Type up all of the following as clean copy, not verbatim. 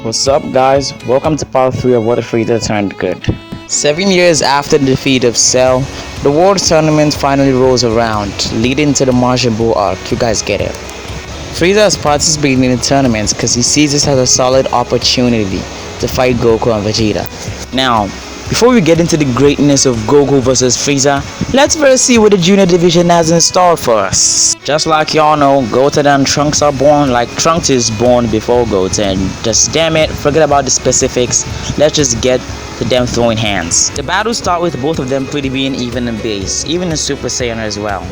What's up, guys? Welcome to part 3 of What If Freiza Turned Good. 7 years after the defeat of Cell, the World Tournament finally rolls around, leading to the Majin Buu arc. You guys get it. Frieza is participating in the tournaments because he sees this as a solid opportunity to fight Goku and Vegeta. Now, before we get into the greatness of Goku vs Frieza, let's first see what the Junior Division has in store for us. Just like y'all know, Goten and Trunks are born like Trunks is born before Goten. Just damn it, forget about the specifics, let's just get to them throwing hands. The battle starts with both of them pretty being even in base, even in Super Saiyan as well.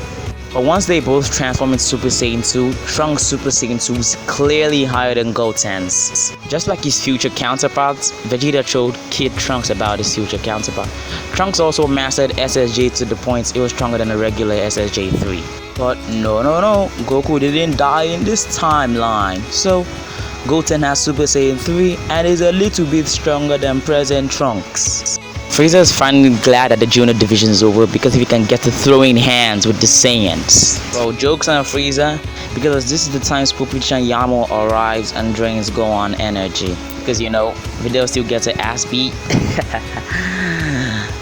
But once they both transform into Super Saiyan 2, Trunks' Super Saiyan 2 is clearly higher than Goten's. Just like his future counterparts, Vegeta showed Kid Trunks about his future counterpart. Trunks also mastered SSJ to the point it was stronger than a regular SSJ 3. But no, Goku didn't die in this timeline. So, Goten has Super Saiyan 3 and is a little bit stronger than present Trunks. Frieza is finally glad that the Junior Division is over because he can get to throwing hands with the Saiyans. Well, jokes on Frieza, because this is the time Spoopy-chan Yamo arrives and drains Gohan energy. Because you know, Videl still gets an ass beat.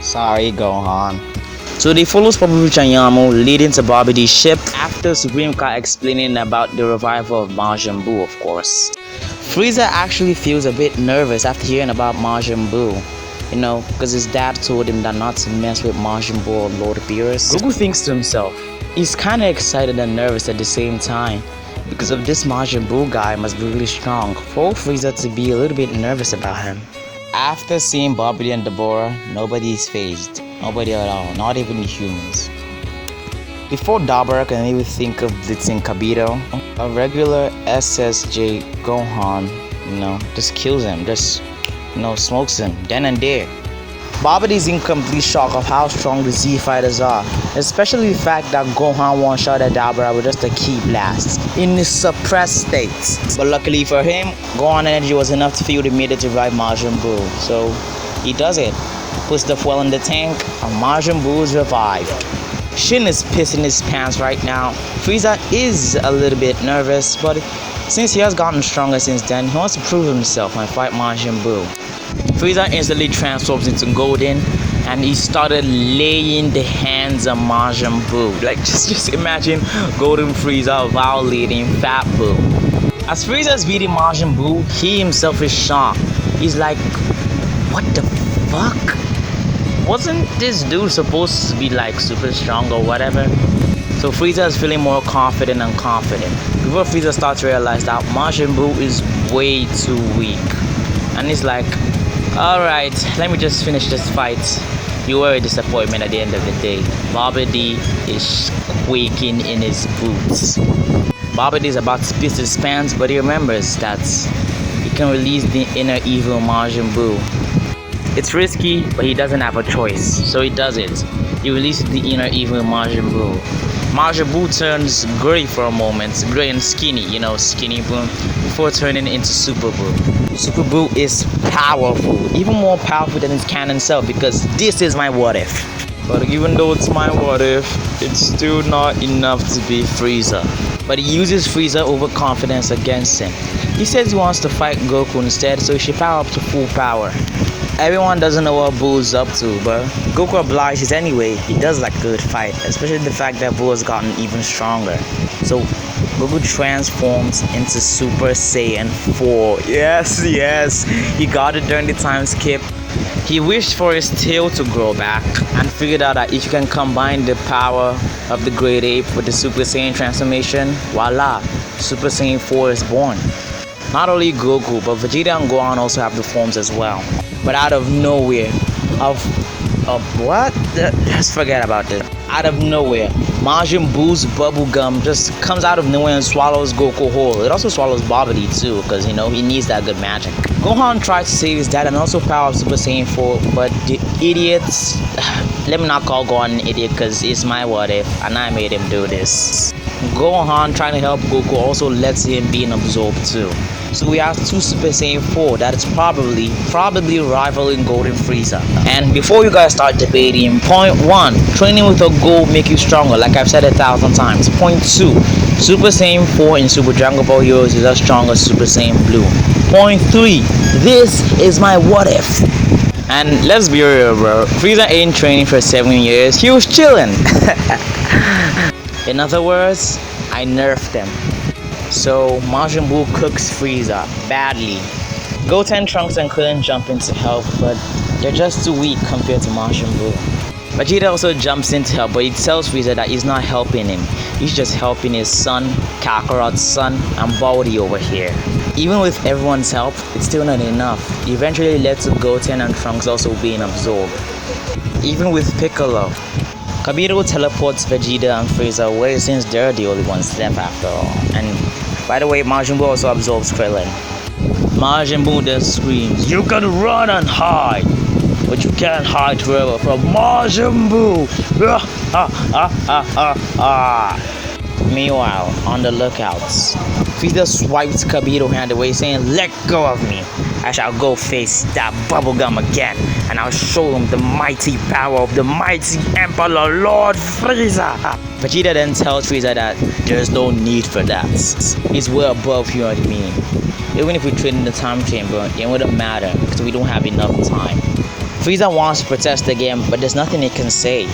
Sorry, Gohan. So they follow Spoopy-chan Yamo leading to Bobby D's ship after Supreme Kai explaining about the revival of Majin Buu, of course. Frieza actually feels a bit nervous after hearing about Majin Buu. You know, because his dad told him that not to mess with Majin Buu or Lord Beerus. Goku thinks to himself, he's kinda excited and nervous at the same time, because of this Majin Buu guy must be really strong, for Frieza to be a little bit nervous about him. After seeing Bobby and Deborah, nobody is phased. Nobody at all, not even the humans. Before Dabura can even think of blitzing Kabito, a regular SSJ Gohan, just kills him, smokes him then and there. Bobby is in complete shock of how strong the Z fighters are, especially the fact that Gohan one-shot at Dabura with just a ki blast in his suppressed state. But luckily for him, Gohan energy was enough to fuel the meter to revive Majin Buu, so he does it. Puts the fuel in the tank and Majin Buu is revived. Shin is pissing his pants right now. Frieza is a little bit nervous, but since he has gotten stronger since then, he wants to prove himself and fight Majin Buu. Frieza instantly transforms into Golden and he started laying the hands on Majin Buu. Like just imagine Golden Frieza violating Fat Buu. As Frieza is beating Majin Buu, he himself is shocked. He's like, what the fuck? Wasn't this dude supposed to be like super strong or whatever? So Frieza is feeling more confident and confident. Before Frieza starts to realize that Majin Buu is way too weak. And he's like, alright, let me just finish this fight. You were a disappointment at the end of the day. Bobby D is quaking in his boots. Bobby D is about to piss his pants, but he remembers that he can release the inner evil Majin Buu. It's risky, but he doesn't have a choice, so he does it. He releases the inner evil Majin Buu. Majin Buu turns gray for a moment, gray and skinny, skinny Buu, before turning into Super Buu. Super Buu is powerful, even more powerful than his canon self, because this is my what if. But even though it's my what if, it's still not enough to beat Frieza. But he uses Frieza overconfidence against him. He says he wants to fight Goku instead, so he should power up to full power. Everyone doesn't know what Buu's up to, but Goku obliges anyway. He does like a good fight, especially the fact that Buu has gotten even stronger. So Goku transforms into Super Saiyan 4. Yes, he got it during the time skip. He wished for his tail to grow back and figured out that if you can combine the power of the Great Ape with the Super Saiyan transformation, voila, Super Saiyan 4 is born. Not only Goku, but Vegeta and Gohan also have the forms as well. But out of nowhere, what? Just forget about this. Out of nowhere, Majin Buu's bubblegum just comes out of nowhere and swallows Goku whole. It also swallows Babidi too, because he needs that good magic. Gohan tries to save his dad and also power up Super Saiyan 4, but the idiots, let me not call Gohan an idiot because it's my what if, and I made him do this. Gohan trying to help Goku also lets him be absorbed too. So we have two Super Saiyan 4 that is probably rivaling Golden Frieza. And before you guys start debating, point 1, training with a goal make you stronger, like I've said 1,000 times. Point 2, Super Saiyan 4 in Super Dragon Ball Heroes is as strong as Super Saiyan Blue. Point 3, This is my what if. And let's be real, bro. Frieza ain't training for 7 years. He was chilling. In other words, I nerfed him. So Majin Buu cooks Frieza badly. Goten, Trunks, and Krillin jump in to help, but they're just too weak compared to Majin Buu. Vegeta also jumps in to help, but he tells Frieza that he's not helping him. He's just helping his son, Kakarot's son, and Baldy over here. Even with everyone's help, it's still not enough. It eventually led to Goten and Trunks also being absorbed. Even with Piccolo, Kabiro teleports Vegeta and Frieza away since they're the only ones left after all. And by the way, Majin Buu also absorbs Krillin. Majin Buu then screams, "You can run and hide, but you can't hide forever from Majin Buu!" Meanwhile, on the lookouts, Frieza swipes Kabito's hand away saying, "Let go of me. I shall go face that bubblegum again, and I'll show him the mighty power of the mighty Emperor Lord Frieza." Vegeta then tells Frieza that there's no need for that. He's way above, you know what I mean? Even if we trade in the time chamber, it wouldn't matter because we don't have enough time. Frieza wants to protest again, but there's nothing he can say.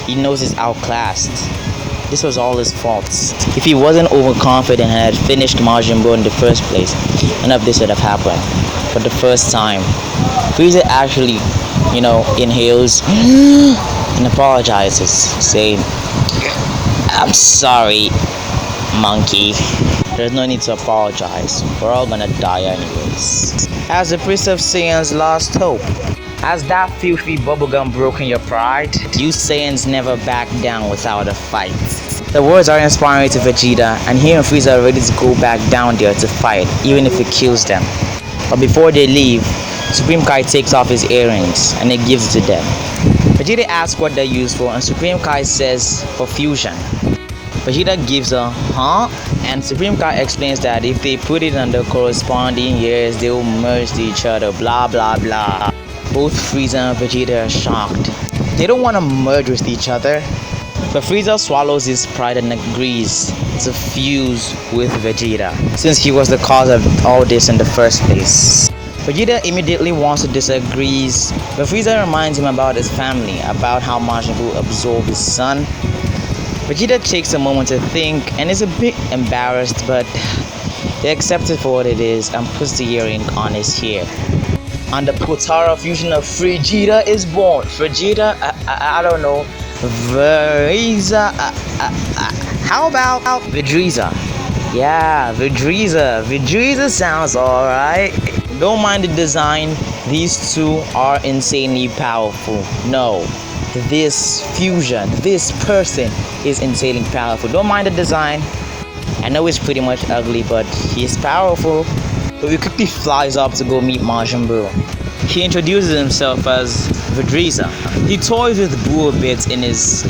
He knows he's outclassed. This was all his fault. If he wasn't overconfident and had finished Majin Buu in the first place, none of this would have happened. For the first time, Frieza actually, inhales and apologizes, saying, "I'm sorry, monkey. There's no need to apologize. We're all gonna die anyways." As the Priest of Saiyan's last hope. Has that filthy bubblegum broken your pride? You Saiyans never back down without a fight. The words are inspiring to Vegeta, and he and Frieza are ready to go back down there to fight, even if it kills them. But before they leave, Supreme Kai takes off his earrings and he gives it to them. Vegeta asks what they're used for, and Supreme Kai says for fusion. Vegeta gives a "huh?" and Supreme Kai explains that if they put it on the corresponding years, they will merge to each other, blah blah blah. Both Frieza and Vegeta are shocked. They don't want to merge with each other. But Frieza swallows his pride and agrees to fuse with Vegeta, since he was the cause of all this in the first place. Vegeta immediately wants to disagree, but Frieza reminds him about his family, about how Majin Buu absorbed his son. Vegeta takes a moment to think and is a bit embarrassed, but he accepts it for what it is and puts the earring on his hair. And the Potara fusion of Freiza is born. Freiza, I don't know. Freiza, how about Freiza? Yeah, Freiza sounds alright. Don't mind the design. These two are insanely powerful. No, this fusion, this person is insanely powerful. Don't mind the design. I know it's pretty much ugly, but he's powerful. So he quickly flies up to go meet Majin Buu. He introduces himself as Freiza. He toys with Buu a bit in his,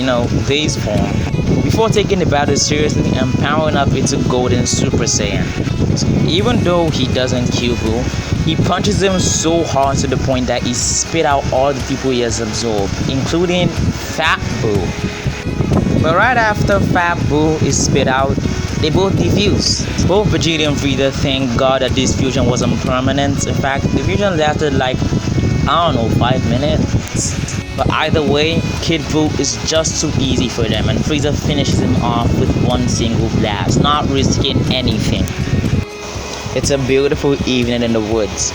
vase form, before taking the battle seriously and powering up into Golden Super Saiyan. Even though he doesn't kill Buu, he punches him so hard to the point that he spit out all the people he has absorbed, including Fat Buu. But right after Fat Buu is spit out, they both defuse. Both Vegeta and Frieza thank God that this fusion wasn't permanent. In fact, the fusion lasted 5 minutes. But either way, Kid Buu is just too easy for them, and Frieza finishes him off with one single blast, not risking anything. It's a beautiful evening in the woods,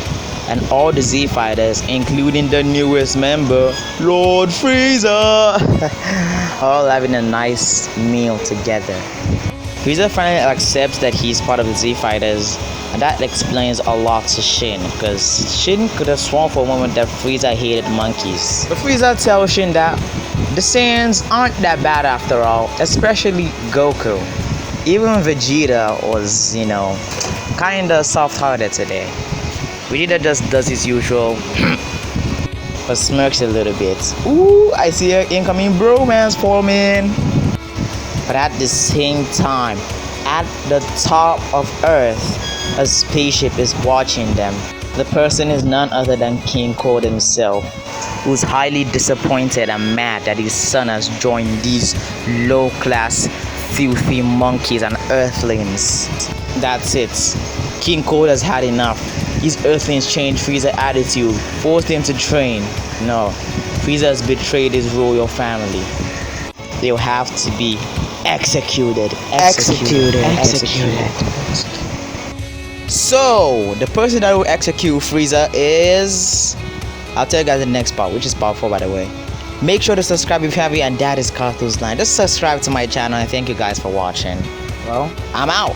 and all the Z fighters, including the newest member, Lord Frieza, all having a nice meal together. Frieza finally accepts that he's part of the Z Fighters, and that explains a lot to Shin, because Shin could have sworn for a moment that Frieza hated monkeys. But Frieza tells Shin that the Saiyans aren't that bad after all, especially Goku. Even Vegeta was, kinda soft-hearted today. Vegeta just does his usual, but smirks a little bit. Ooh, I see an incoming bromance forming. But at the same time, at the top of Earth, a spaceship is watching them. The person is none other than King Cold himself, who's highly disappointed and mad that his son has joined these low-class, filthy monkeys and earthlings. That's it. King Cold has had enough. These Earthlings changed Frieza's attitude, forced him to train. No, Frieza has betrayed his royal family. They'll have to be executed. So, the person that will execute Frieza is... I'll tell you guys in the next part, which is part 4 by the way. Make sure to subscribe if you haven't, and that is Carthus9. Just subscribe to my channel, and thank you guys for watching. Well, I'm out.